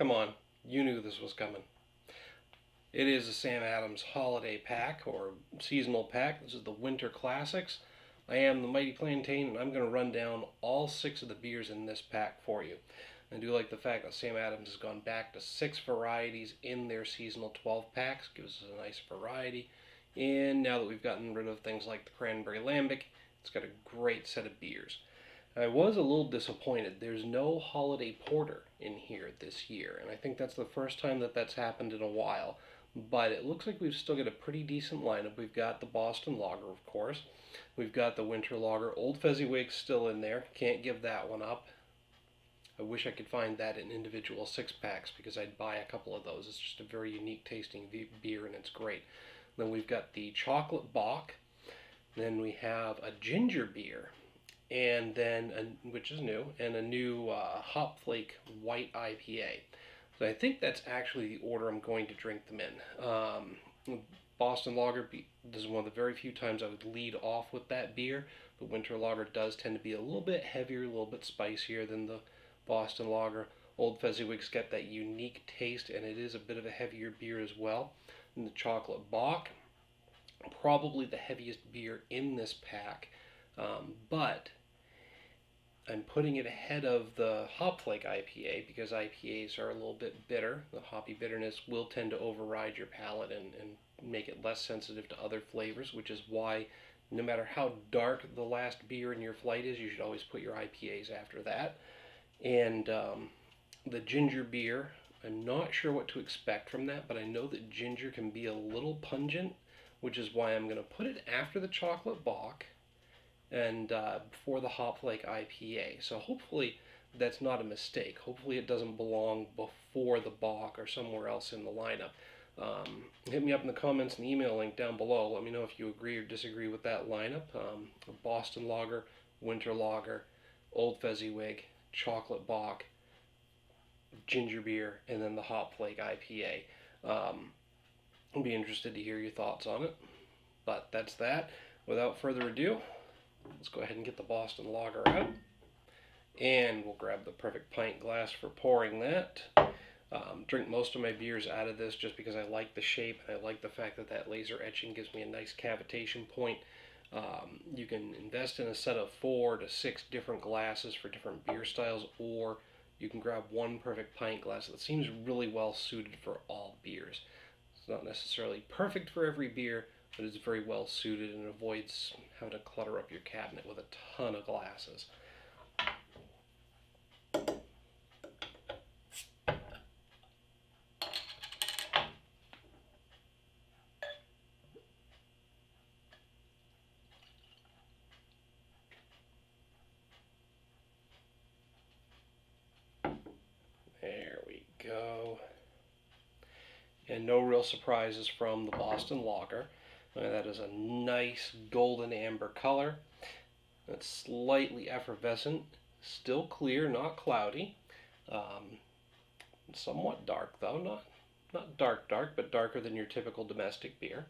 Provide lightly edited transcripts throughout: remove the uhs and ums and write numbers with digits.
Come on, you knew this was coming. It is a Sam Adams holiday pack or seasonal pack. This is the Winter Classics. I am the Mighty Plantain, and I'm going to run down all 6 of the beers in this pack for you. I do like the fact that Sam Adams has gone back to 6 varieties in their seasonal 12 packs. Gives us a nice variety. And now that we've gotten rid of things like the Cranberry Lambic, it's got a great set of beers. I was a little disappointed. There's no holiday porter in here this year, and I think that's the first time that that's happened in a while. But it looks like we've still got a pretty decent lineup. We've got the Boston Lager, of course. We've got the Winter Lager. Old Fezziwig's still in there. Can't give that one up. I wish I could find that in individual 6-packs because I'd buy a couple of those. It's just a very unique tasting beer, and it's great. Then we've got the Chocolate Bock. Then we have a ginger beer, and then which is new, and a new Hopflake White IPA. So I think that's actually the order I'm going to drink them in. Boston Lager, this is one of the very few times I would lead off with that beer. The Winter Lager does tend to be a little bit heavier, a little bit spicier than the Boston Lager. Old Fezziwig's got that unique taste, and it is a bit of a heavier beer as well. And the Chocolate Bock, probably the heaviest beer in this pack, but I'm putting it ahead of the Hopflake IPA because IPAs are a little bit bitter. The hoppy bitterness will tend to override your palate and make it less sensitive to other flavors, which is why no matter how dark the last beer in your flight is, you should always put your IPAs after that. And the ginger beer, I'm not sure what to expect from that, but I know that ginger can be a little pungent, which is why I'm going to put it after the Chocolate Bock and before the Hopflake IPA. So hopefully that's not a mistake. Hopefully it doesn't belong before the Bock or somewhere else in the lineup. Hit me up in the comments and email link down below. Let me know if you agree or disagree with that lineup. Boston Lager, Winter Lager, Old Fezziwig, Chocolate Bock, ginger beer, and then the Hopflake IPA. I'll be interested to hear your thoughts on it. But that's that. Without further ado, let's go ahead and get the Boston Lager out. And we'll grab the perfect pint glass for pouring that. Drink most of my beers out of this just because I like the shape and I like the fact that that laser etching gives me a nice cavitation point. You can invest in a set of 4 to 6 different glasses for different beer styles, or you can grab one perfect pint glass that seems really well suited for all beers. It's not necessarily perfect for every beer, but it's very well suited and avoids having to clutter up your cabinet with a ton of glasses. There we go. And no real surprises from the Boston Lager. That is a nice golden amber color. It's slightly effervescent, still clear, not cloudy. Somewhat dark though, not dark, but darker than your typical domestic beer.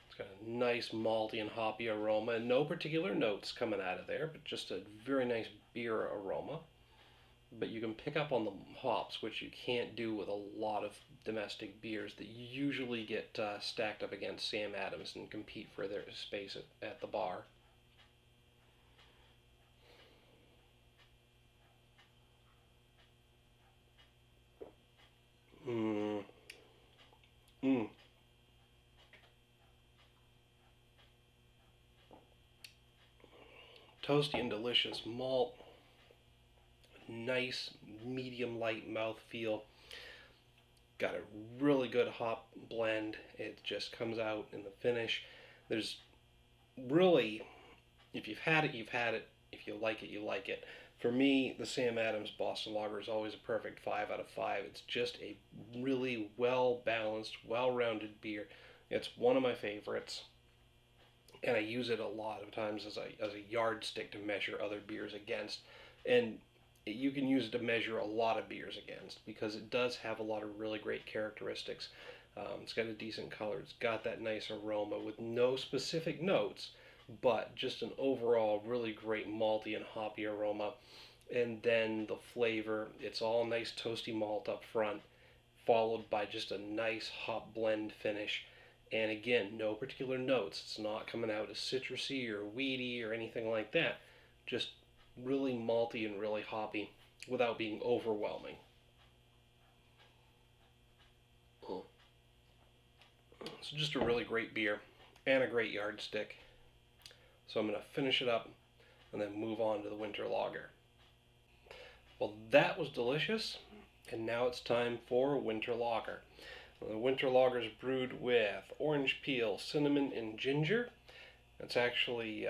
It's got a nice malty and hoppy aroma, and no particular notes coming out of there, but just a very nice beer aroma. But you can pick up on the hops, which you can't do with a lot of domestic beers that usually get stacked up against Sam Adams and compete for their space at the bar. Mmm. Mmm. Toasty and delicious malt. Nice medium light mouthfeel. Got a really good hop blend. It just comes out in the finish. There's really, if you've had it, you've had it. If you like it, you like it. For me, the Sam Adams Boston Lager is always a perfect 5 out of 5. It's just a really well-balanced, well-rounded beer. It's one of my favorites, and I use it a lot of times as a yardstick to measure other beers against. And you can use it to measure a lot of beers against because it does have a lot of really great characteristics. It's got a decent color. It's got that nice aroma with no specific notes, but just an overall really great malty and hoppy aroma. And then the flavor, it's all nice toasty malt up front, followed by just a nice hop blend finish. And again, no particular notes. It's not coming out as citrusy or weedy or anything like that. Just really malty and really hoppy without being overwhelming. So just a really great beer and a great yardstick. So I'm going to finish it up and then move on to the winter lager. Well, that was delicious, and now it's time for winter lager. The winter lager is brewed with orange peel, cinnamon, and ginger. It's actually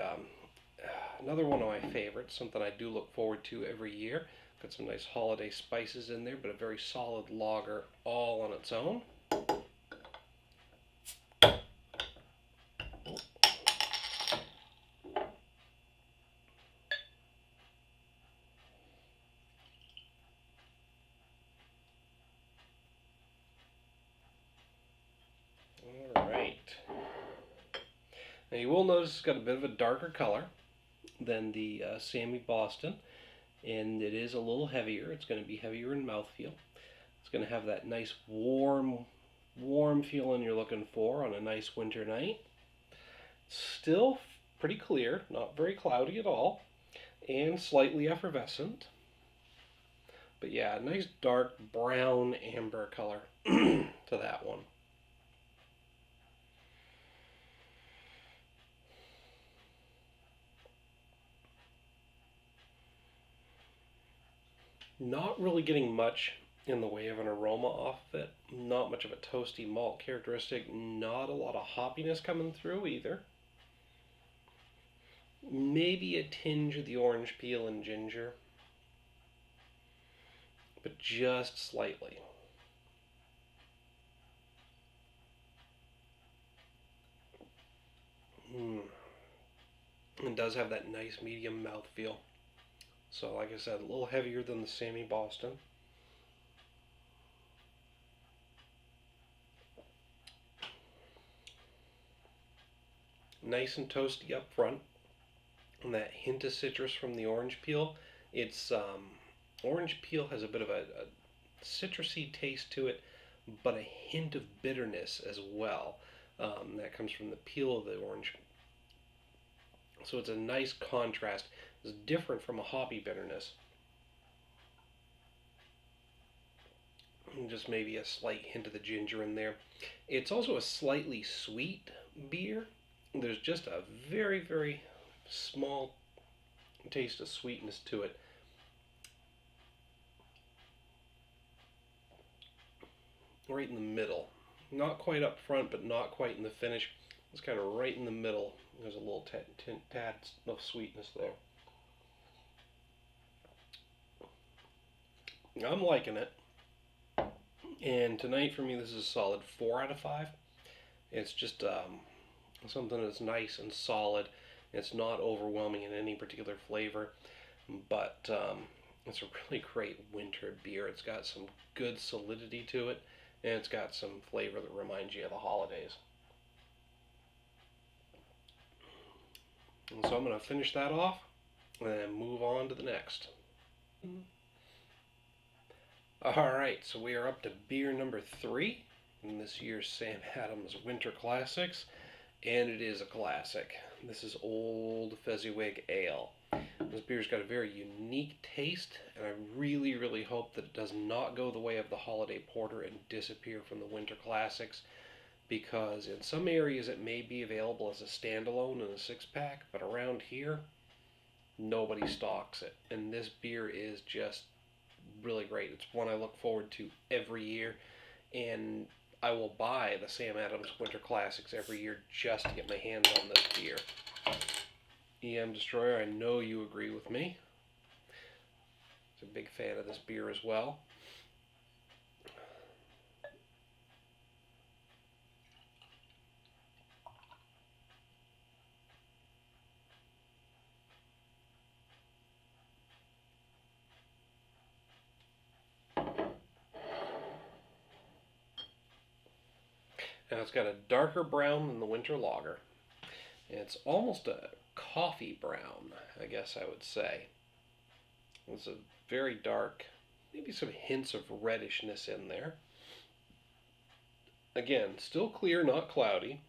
another one of my favorites, something I do look forward to every year. Got some nice holiday spices in there, but a very solid lager all on its own. Alright. Now you will notice it's got a bit of a darker color than the Sammy Boston, and it is a little heavier. It's going to be heavier in mouthfeel. It's going to have that nice warm feeling you're looking for on a nice winter night. Still pretty clear, not very cloudy at all, and slightly effervescent. But yeah, nice dark brown amber color to that one. Not really getting much in the way of an aroma off of it. Not much of a toasty malt characteristic. Not a lot of hoppiness coming through either. Maybe a tinge of the orange peel and ginger, but just slightly. It does have that nice medium mouthfeel. So like I said, a little heavier than the Sammy Boston. Nice and toasty up front. And that hint of citrus from the orange peel. It's orange peel has a bit of a citrusy taste to it, but a hint of bitterness as well. That comes from the peel of the orange. So it's a nice contrast. It's different from a hoppy bitterness. And just maybe a slight hint of the ginger in there. It's also a slightly sweet beer. There's just a very, very small taste of sweetness to it. Right in the middle. Not quite up front, but not quite in the finish. It's kind of right in the middle. There's a little tad of sweetness there. I'm liking it. And tonight for me, this is a solid 4 out of 5. It's just something that's nice and solid. It's not overwhelming in any particular flavor, but it's a really great winter beer. It's got some good solidity to it, and it's got some flavor that reminds you of the holidays. And so I'm going to finish that off and then move on to the next. Alright, so we are up to beer number 3 in this year's Sam Adams Winter Classics, and it is a classic. This is Old Fezziwig Ale. This beer's got a very unique taste, and I really, really hope that it does not go the way of the Holiday Porter and disappear from the Winter Classics, because in some areas it may be available as a standalone in a 6-pack, but around here, nobody stocks it. And this beer is just really great. It's one I look forward to every year, and I will buy the Sam Adams Winter Classics every year just to get my hands on this beer. EM Destroyer, I know you agree with me. He's a big fan of this beer as well. Now it's got a darker brown than the Winter Lager. It's almost a coffee brown, I guess I would say. It's a very dark, maybe some hints of reddishness in there. Again, still clear, not cloudy,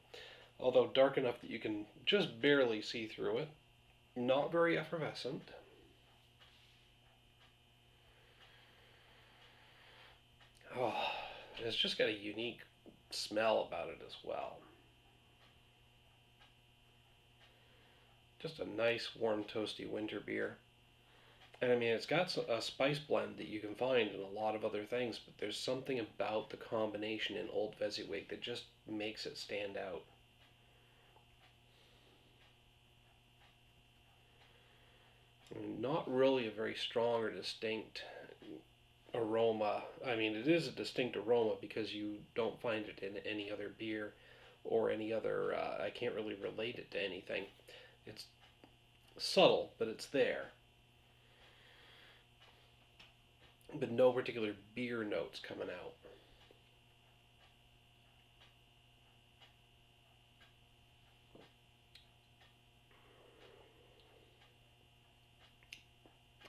although dark enough that you can just barely see through it. Not very effervescent. Oh, it's just got a unique smell about it as well. Just a nice, warm, toasty winter beer. And I mean, it's got a spice blend that you can find in a lot of other things, but there's something about the combination in Old Fezziwig that just makes it stand out. Not really a very strong or distinct aroma. I mean, it is a distinct aroma because you don't find it in any other beer or any other. I can't really relate it to anything. It's subtle, but it's there. But no particular beer notes coming out.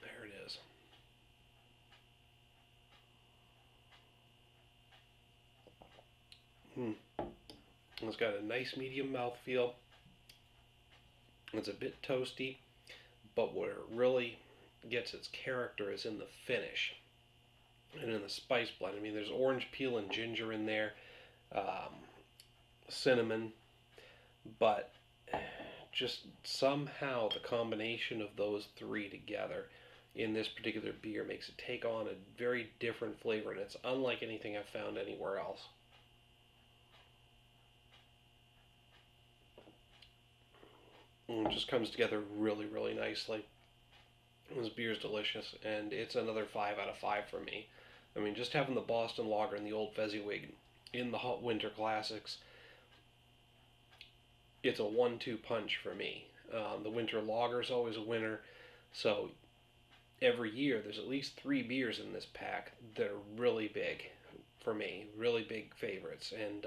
There it is. It's got a nice medium mouthfeel. It's a bit toasty, but where it really gets its character is in the finish and in the spice blend. I mean, there's orange peel and ginger in there, um, cinnamon, but just somehow the combination of those three together in this particular beer makes it take on a very different flavor, and it's unlike anything I've found anywhere else. And it just comes together really, really nicely. This beer is delicious, and it's another 5 out of 5 for me. I mean, just having the Boston Lager and the Old Fezziwig in the hot winter classics, it's a 1-2 punch for me. The winter lager is always a winner, so every year there's at least 3 beers in this pack that are really big for me, really big favorites. And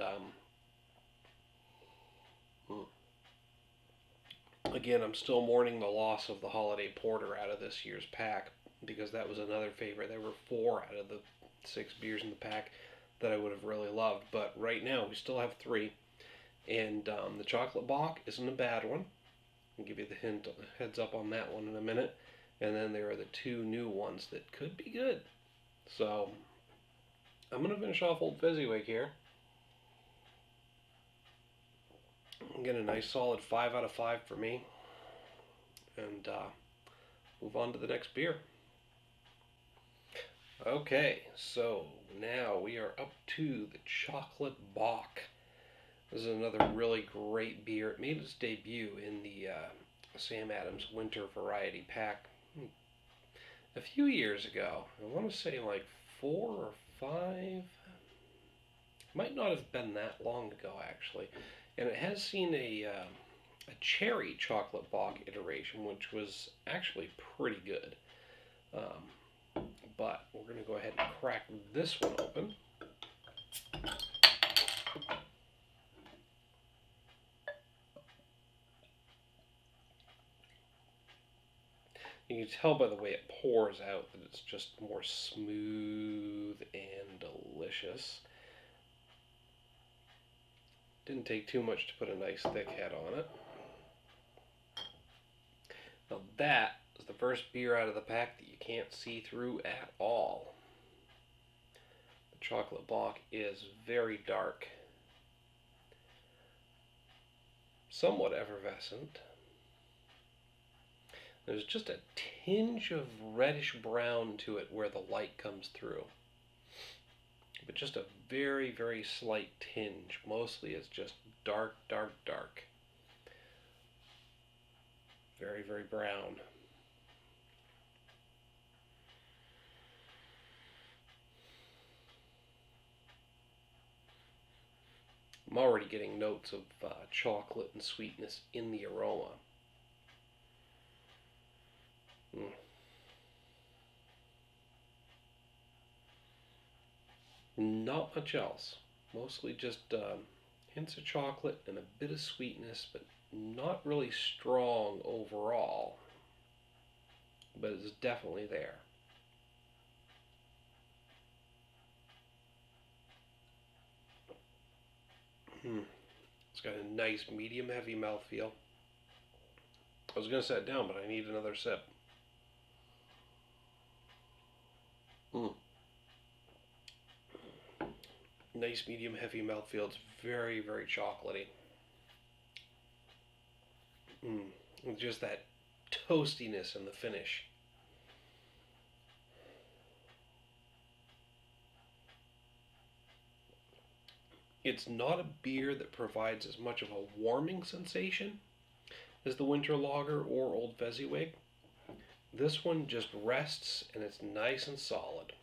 again, I'm still mourning the loss of the Holiday Porter out of this year's pack because that was another favorite. There were 4 out of the 6 beers in the pack that I would have really loved, but right now we still have 3. And the chocolate Bock isn't a bad one. I'll give you the heads up on that one in a minute. And then there are the 2 new ones that could be good. So I'm going to finish off Old Fezziwig here. Get a nice solid 5 out of 5 for me. And move on to the next beer. Okay, so now we are up to the chocolate Bock. This is another really great beer. It made its debut in the Sam Adams Winter Variety Pack a few years ago. I want to say like 4 or 5. Might not have been that long ago, actually. And it has seen a cherry chocolate Bock iteration, which was actually pretty good. But we're going to go ahead and crack this one open. You can tell by the way it pours out that it's just more smooth and delicious. Didn't take too much to put a nice thick head on it. Now that is the first beer out of the pack that you can't see through at all. The chocolate Bock is very dark, somewhat effervescent. There's just a tinge of reddish brown to it where the light comes through. But just a very, very slight tinge. Mostly it's just dark, dark, dark. Very, very brown. I'm already getting notes of chocolate and sweetness in the aroma. Not much else. Mostly just hints of chocolate and a bit of sweetness, but not really strong overall, but it's definitely there. It's got a nice medium heavy mouthfeel. I was going to set it down, but I need another sip. Nice medium heavy mouthfeel. It's very, very chocolatey. Just that toastiness in the finish. It's not a beer that provides as much of a warming sensation as the Winter Lager or Old Fezziwig. This one just rests and it's nice and solid.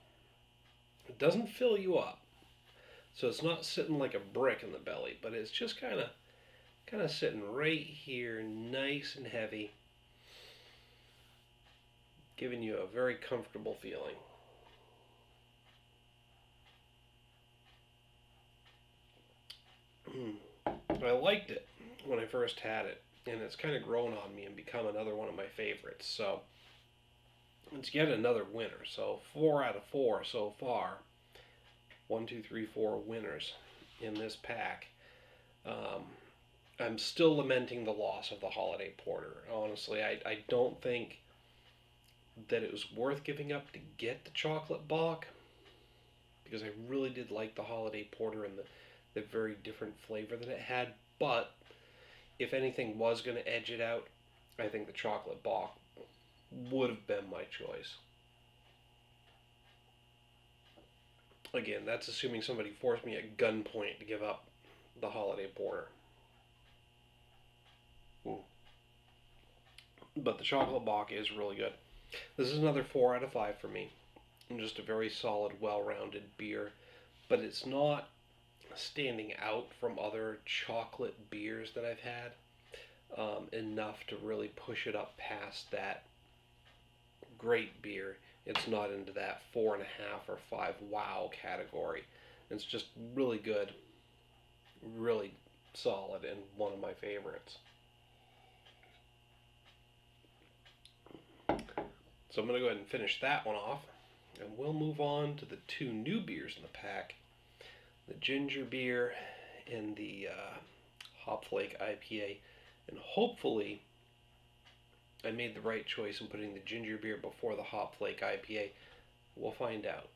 It doesn't fill you up, so it's not sitting like a brick in the belly, but it's just kind of sitting right here, nice and heavy, giving you a very comfortable feeling. I liked it when I first had it, and it's kind of grown on me and become another one of my favorites. So it's yet another winner. So 4 out of 4 so far. 1, 2, 3, 4 winners in this pack. I'm still lamenting the loss of the Holiday Porter. Honestly, I don't think that it was worth giving up to get the chocolate Bock, because I really did like the Holiday Porter and the very different flavor that it had. But if anything was going to edge it out, I think the chocolate Bock would have been my choice. Again, that's assuming somebody forced me at gunpoint to give up the Holiday Porter. But the chocolate Bock is really good. This is another 4 out of 5 for me. Just a very solid, well-rounded beer. But it's not standing out from other chocolate beers that I've had enough to really push it up past that great beer. It's not into that 4.5 or 5 wow category. It's just really good, really solid, and one of my favorites. So I'm going to go ahead and finish that one off, and we'll move on to the 2 new beers in the pack, the ginger beer and the Hopflake IPA. And hopefully I made the right choice in putting the ginger beer before the Hopflake IPA. We'll find out.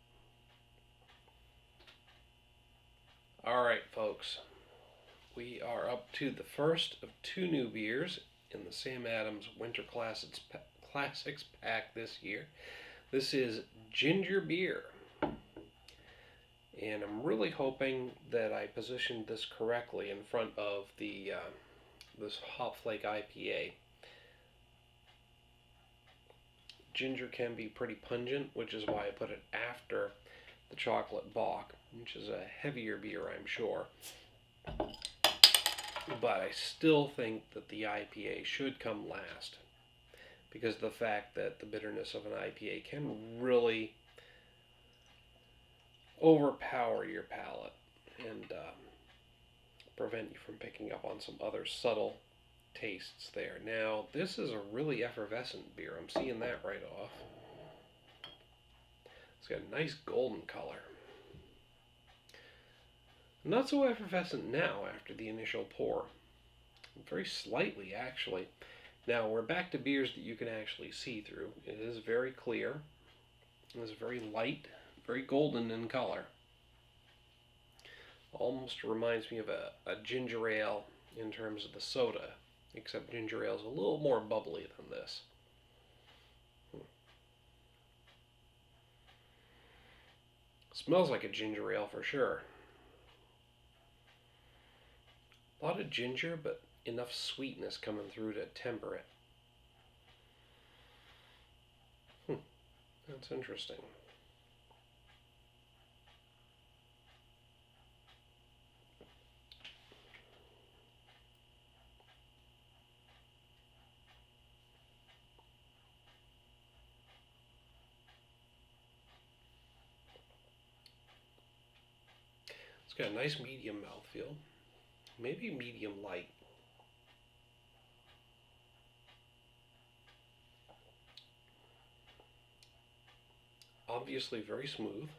Alright, folks. We are up to the first of 2 new beers in the Sam Adams Winter Classics pack this year. This is ginger beer. And I'm really hoping that I positioned this correctly in front of the this Hopflake IPA. Ginger can be pretty pungent, which is why I put it after the chocolate Bock, which is a heavier beer, I'm sure. But I still think that the IPA should come last, because of the fact that the bitterness of an IPA can really overpower your palate and prevent you from picking up on some other subtle tastes there. Now, this is a really effervescent beer. I'm seeing that right off. It's got a nice golden color. Not so effervescent now after the initial pour. Very slightly, actually. Now, we're back to beers that you can actually see through. It is very clear. It is very light, very golden in color. Almost reminds me of a ginger ale in terms of the soda, except ginger ale is a little more bubbly than this. Smells like a ginger ale for sure. A lot of ginger, but enough sweetness coming through to temper it. That's interesting. It's got a nice medium mouthfeel, maybe medium light. obviously very smooth.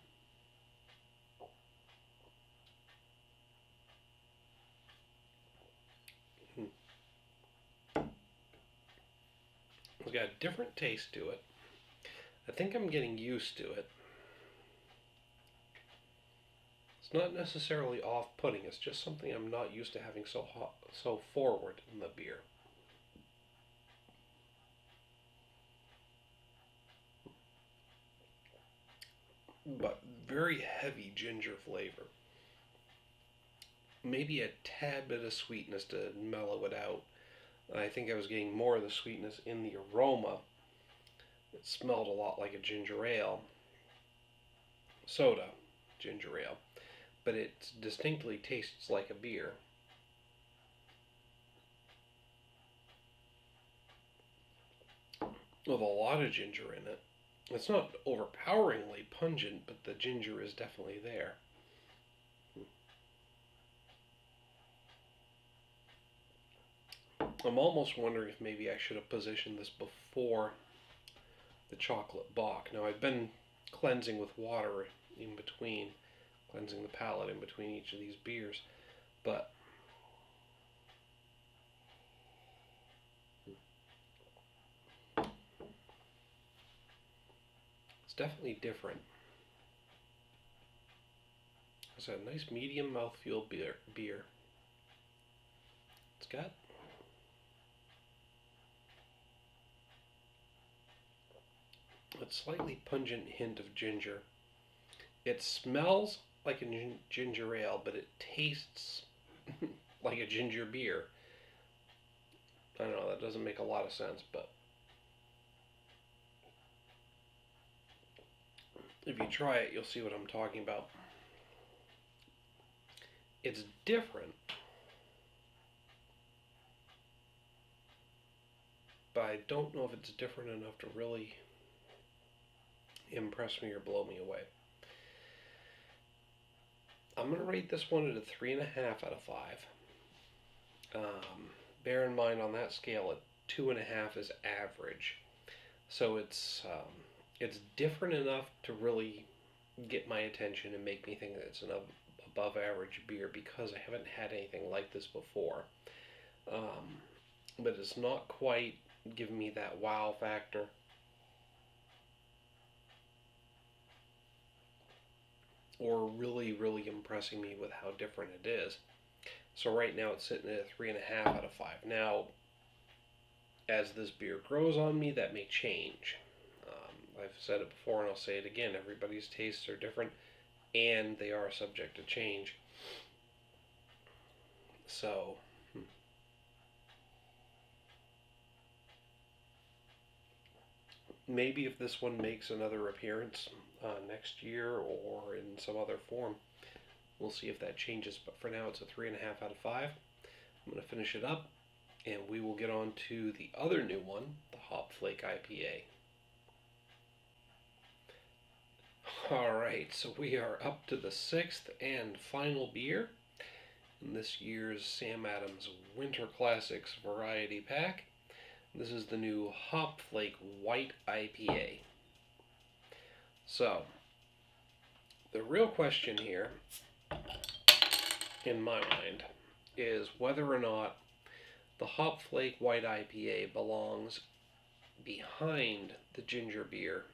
It's got a different taste to it. I think I'm getting used to it. It's not necessarily off-putting, it's just something I'm not used to having so hot, so forward in the beer. But very heavy ginger flavor. Maybe a tad bit of sweetness to mellow it out. I think I was getting more of the sweetness in the aroma. It smelled a lot like a ginger ale. Soda ginger ale. But it distinctly tastes like a beer. With a lot of ginger in it. It's not overpoweringly pungent, but the ginger is definitely there. I'm almost wondering if maybe I should have positioned this before the chocolate Bock. Now I've been cleansing with water in between, cleansing the palate in between each of these beers, but it's definitely different. It's a nice medium mouthfeel beer. It's got a slightly pungent hint of ginger. It smells like a ginger ale, but it tastes like a ginger beer. I don't know, that doesn't make a lot of sense, but if you try it, you'll see what I'm talking about. It's different, but I don't know if it's different enough to really impress me or blow me away. I'm going to rate this one at a 3.5 out of 5. Bear in mind on that scale, a 2.5 is average. So it's different enough to really get my attention and make me think that it's an above average beer because I haven't had anything like this before. But it's not quite giving me that wow factor. Or really, really impressing me with how different it is. So right now it's sitting at a 3.5 out of 5. Now, as this beer grows on me, that may change. I've said it before and I'll say it again. Everybody's tastes are different and they are subject to change. So, maybe if this one makes another appearance next year or in some other form, we'll see if that changes. But for now, it's a 3.5 out of 5. I'm going to finish it up, and we will get on to the other new one, the Hopflake IPA. Alright, so we are up to the 6th and final beer in this year's Sam Adams Winter Classics Variety Pack. This is the new Hopflake White IPA. So, the real question here, in my mind, is whether or not the Hopflake White IPA belongs behind the ginger beer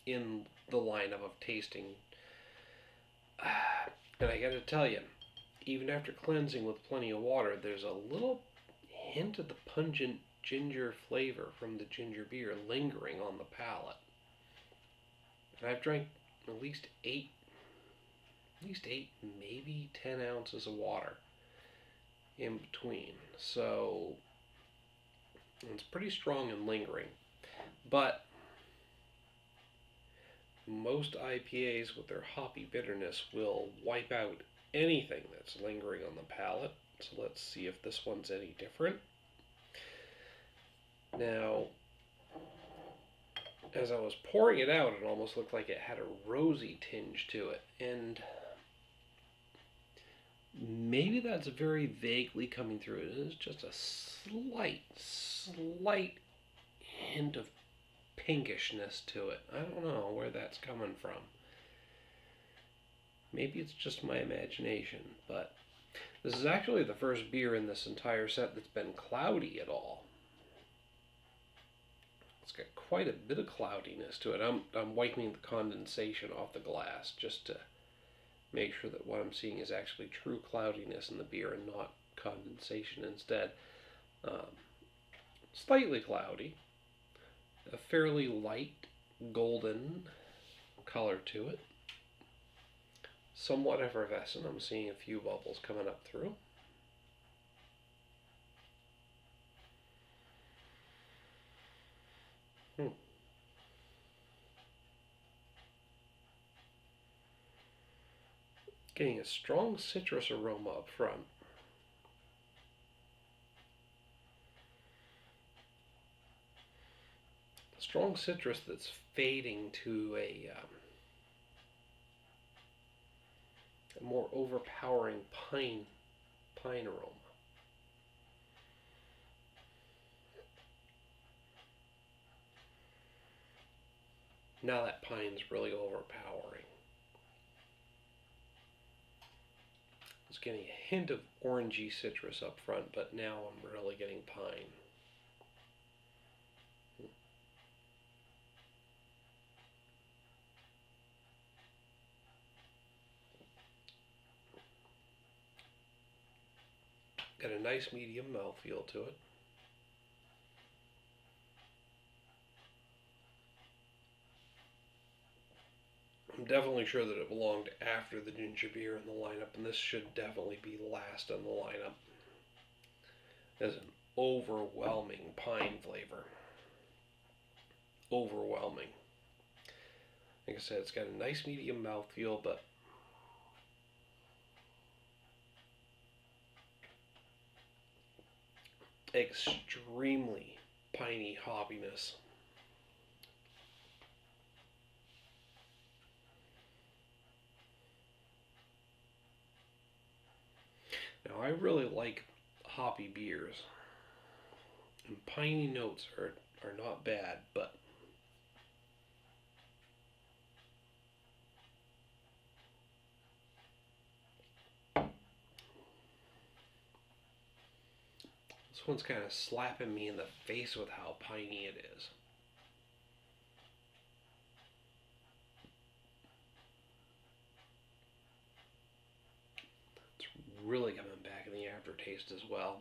in the lineup of tasting. And I gotta tell you, even after cleansing with plenty of water, there's a little hint of the pungent ginger flavor from the ginger beer lingering on the palate. And I've drank at least 8, maybe 10 ounces of water in between. So it's pretty strong and lingering. But most IPAs with their hoppy bitterness will wipe out anything that's lingering on the palate. So let's see if this one's any different. Now, as I was pouring it out, it almost looked like it had a rosy tinge to it. And maybe that's very vaguely coming through. It is just a slight hint of pinkishness to it. I don't know where that's coming from. Maybe it's just my imagination, but this is actually the first beer in this entire set that's been cloudy at all. It's got quite a bit of cloudiness to it. I'm wiping the condensation off the glass just to make sure that what I'm seeing is actually true cloudiness in the beer and not condensation instead. Slightly cloudy, a fairly light golden color to it. Somewhat effervescent. I'm seeing a few bubbles coming up through. Getting a strong citrus aroma up front. A strong citrus that's fading to a more overpowering pine aroma. Now that pine's really overpowering. I was getting a hint of orangey citrus up front, but now I'm really getting pine. Got a nice medium mouthfeel to it. I'm definitely sure that it belonged after the ginger beer in the lineup, and this should definitely be last in the lineup. There's an overwhelming pine flavor. Overwhelming. Like I said, it's got a nice medium mouthfeel, but extremely piney hoppiness. Now, I really like hoppy beers, and piney notes are not bad, but this one's kind of slapping me in the face with how piney it is. It's really coming back in the aftertaste as well.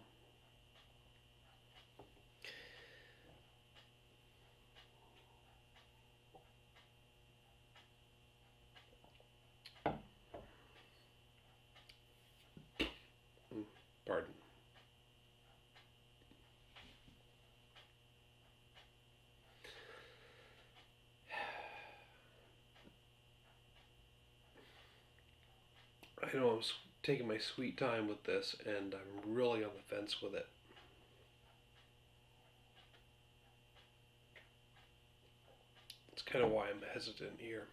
Pardon. I know I'm taking my sweet time with this, and I'm really on the fence with it. That's kind of why I'm hesitant here.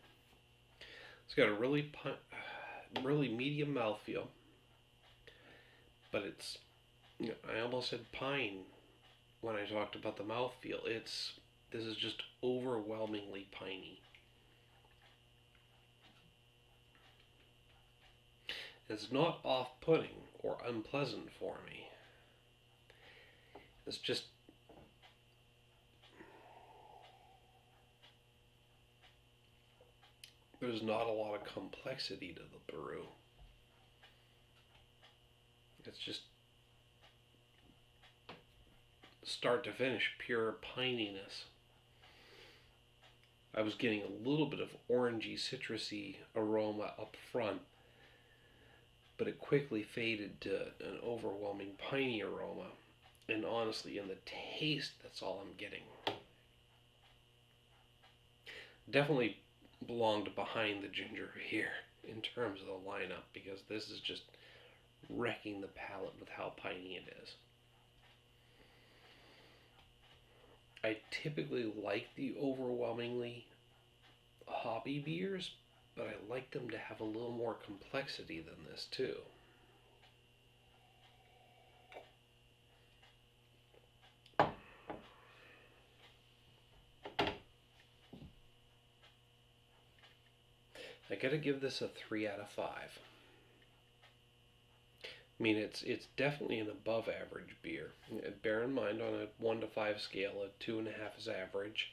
It's got a really medium mouthfeel, but it's, you know, I almost said pine when I talked about the mouthfeel. This is just overwhelmingly piney. It's not off-putting or unpleasant for me. It's just there's not a lot of complexity to the brew. It's just start to finish pure pininess. I was getting a little bit of orangey, citrusy aroma up front, but it quickly faded to an overwhelming piney aroma. And honestly, in the taste, that's all I'm getting. Definitely belonged behind the ginger here in terms of the lineup, because this is just wrecking the palate with how piney it is. I typically like the overwhelmingly hoppy beers, but I like them to have a little more complexity than this too. I gotta give this a 3 out of 5. I mean, it's definitely an above average beer. Bear in mind, on a 1 to 5 scale, a 2.5 is average.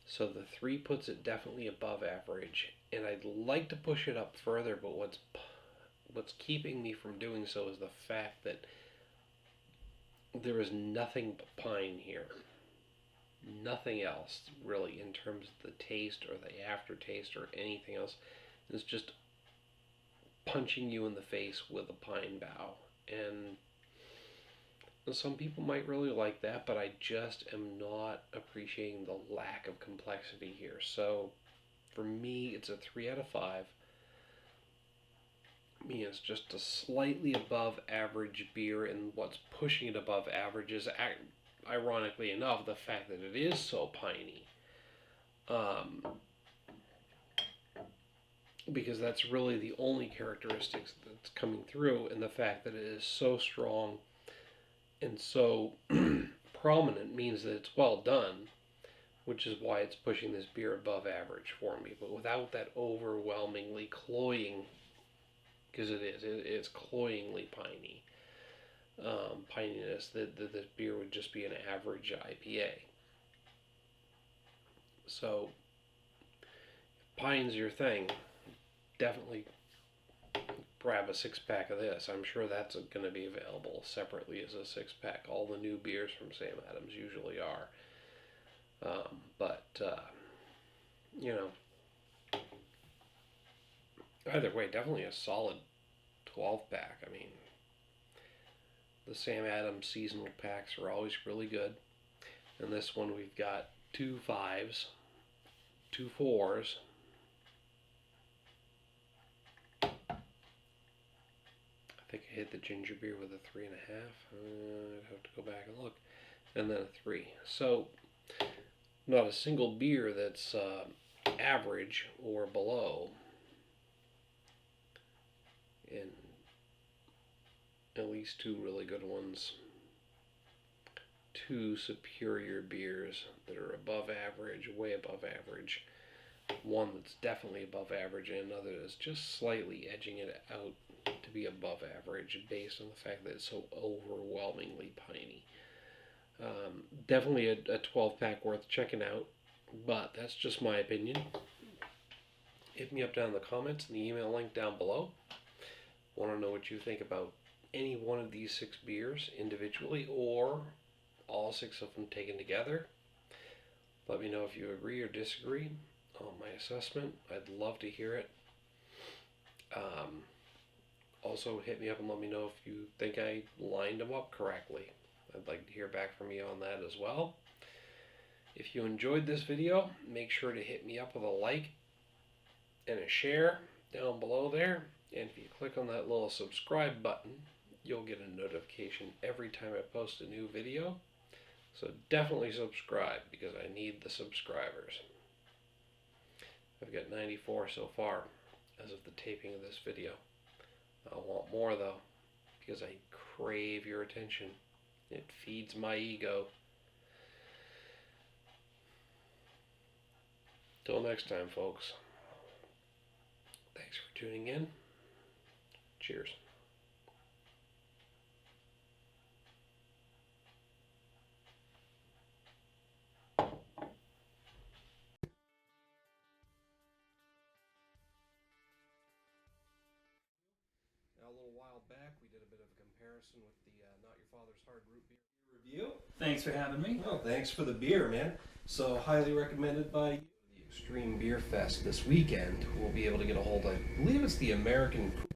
So the 3 puts it definitely above average. And I'd like to push it up further, but what's keeping me from doing so is the fact that there is nothing but pine here. Nothing else, really, in terms of the taste or the aftertaste or anything else. It's just punching you in the face with a pine bough. And some people might really like that, but I just am not appreciating the lack of complexity here. So for me, it's a 3 out of 5. I mean, it's just a slightly above average beer, and what's pushing it above average is, ironically enough, the fact that it is so piney. Because that's really the only characteristics that's coming through, and the fact that it is so strong and so prominent means that it's well done, which is why it's pushing this beer above average for me. But without that overwhelmingly cloying, because it's cloyingly piney, pininess, that this beer would just be an average IPA. So, if pine's your thing, definitely grab a 6-pack of this. I'm sure that's going to be available separately as a 6-pack. All the new beers from Sam Adams usually are. You know, either way, definitely a solid 12-pack. I mean, the Sam Adams seasonal packs are always really good. And this one we've got 2 5s, 2 4s, I think I hit the ginger beer with a 3.5. I'd have to go back and look. And then a 3. So, not a single beer that's average or below. And at least 2 really good ones. 2 superior beers that are above average, way above average. One that's definitely above average, and another that's just slightly edging it out to be above average based on the fact that it's so overwhelmingly piney. Definitely a 12-pack worth checking out, but that's just my opinion. Hit me up down in the comments and the email link down below. Want to know what you think about any one of these 6 beers individually or all 6 of them taken together. Let me know if you agree or disagree on my assessment. I'd love to hear it. Also, hit me up and let me know if you think I lined them up correctly. I'd like to hear back from you on that as well. If you enjoyed this video, make sure to hit me up with a like and a share down below there. And if you click on that little subscribe button, you'll get a notification every time I post a new video. So definitely subscribe, because I need the subscribers. I've got 94 so far as of the taping of this video. I want more though, because I crave your attention. It feeds my ego. Till next time, folks. Thanks for tuning in. Cheers. A little while back, we did a bit of a comparison with the Not Your Father's Hard Root Beer review. Thanks for having me. Well, thanks for the beer, man. So, highly recommended by you. The Extreme Beer Fest this weekend. We'll be able to get a hold of, I believe it's the American